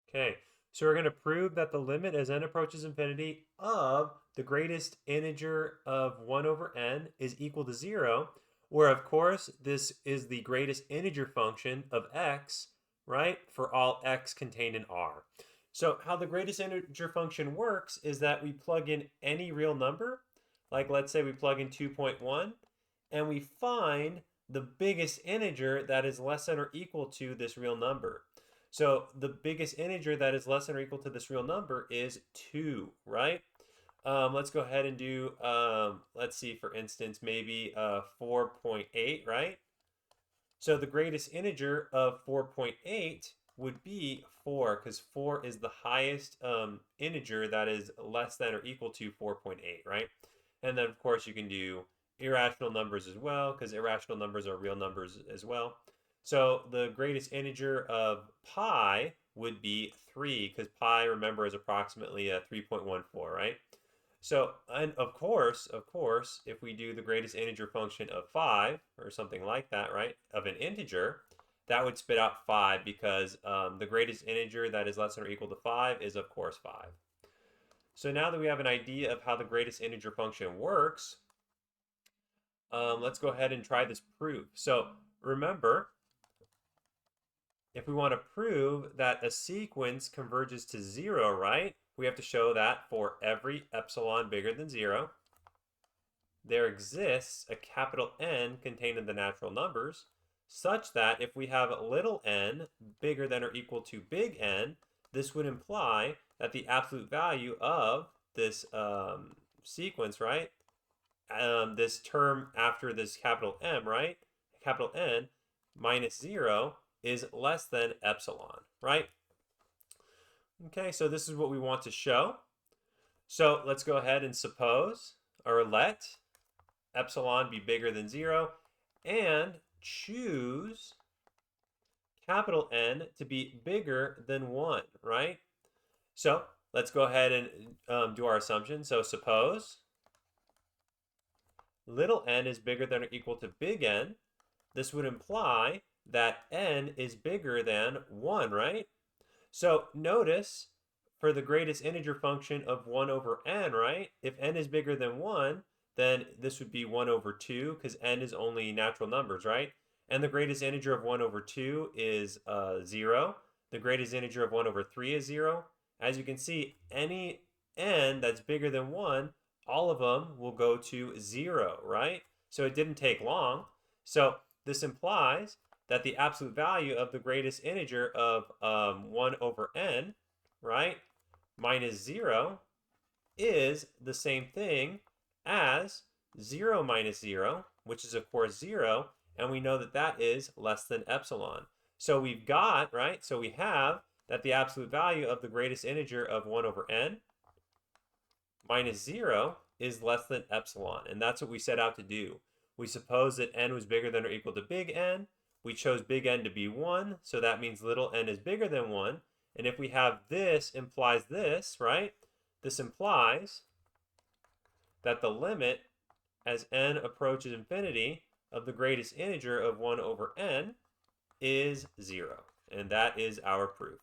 Okay, so we're going to prove that the limit as n approaches infinity of the greatest integer of 1 over n is equal to 0, where of course this is the greatest integer function of x, right, for all x contained in R. So how the greatest integer function works is that we plug in any real number, like let's say we plug in 2.1, and we find the biggest integer that is less than or equal to this real number. So the biggest integer that is less than or equal to this real number is 2, right? Let's go ahead and do, let's see, for instance, maybe 4.8, right? So the greatest integer of 4.8 would be 4, because 4 is the highest integer that is less than or equal to 4.8, right? And then, of course, you can do irrational numbers as well, because irrational numbers are real numbers as well. So the greatest integer of pi would be 3, because pi, remember, is approximately 3.14, right? So, and of course, if we do the greatest integer function of 5 or something like that, right, of an integer, that would spit out 5 because the greatest integer that is less than or equal to 5 is, of course, 5. So now that we have an idea of how the greatest integer function works, let's go ahead and try this proof. So remember, if we want to prove that a sequence converges to 0, right, we have to show that for every epsilon bigger than 0, there exists a capital N contained in the natural numbers, such that if we have little n bigger than or equal to big N, this would imply that the absolute value of this sequence, right, this term after this capital M, right, capital N minus 0 is less than epsilon, right? Okay, so this is what we want to show. So let's go ahead and suppose, or let epsilon be bigger than 0, and choose capital N to be bigger than 1, right? So let's go ahead and do our assumption. So suppose little n is bigger than or equal to big N. This would imply that n is bigger than 1, right? So notice for the greatest integer function of 1 over n, right? If n is bigger than 1, then this would be 1 over 2 because n is only natural numbers, right? And the greatest integer of 1 over 2 is 0. The greatest integer of 1 over 3 is 0. As you can see, any n that's bigger than 1, all of them will go to 0, right? So it didn't take long. So this implies that the absolute value of the greatest integer of 1 over n, right, minus 0 is the same thing as 0 minus 0, which is, of course, 0, and we know that that is less than epsilon. So we've got, right, so we have that the absolute value of the greatest integer of 1 over n minus 0 is less than epsilon, and that's what we set out to do. We suppose that n was bigger than or equal to big N. We chose big N to be 1, so that means little n is bigger than 1. And if we have this implies this, right? This implies that the limit as n approaches infinity of the greatest integer of 1 over n is 0. And that is our proof.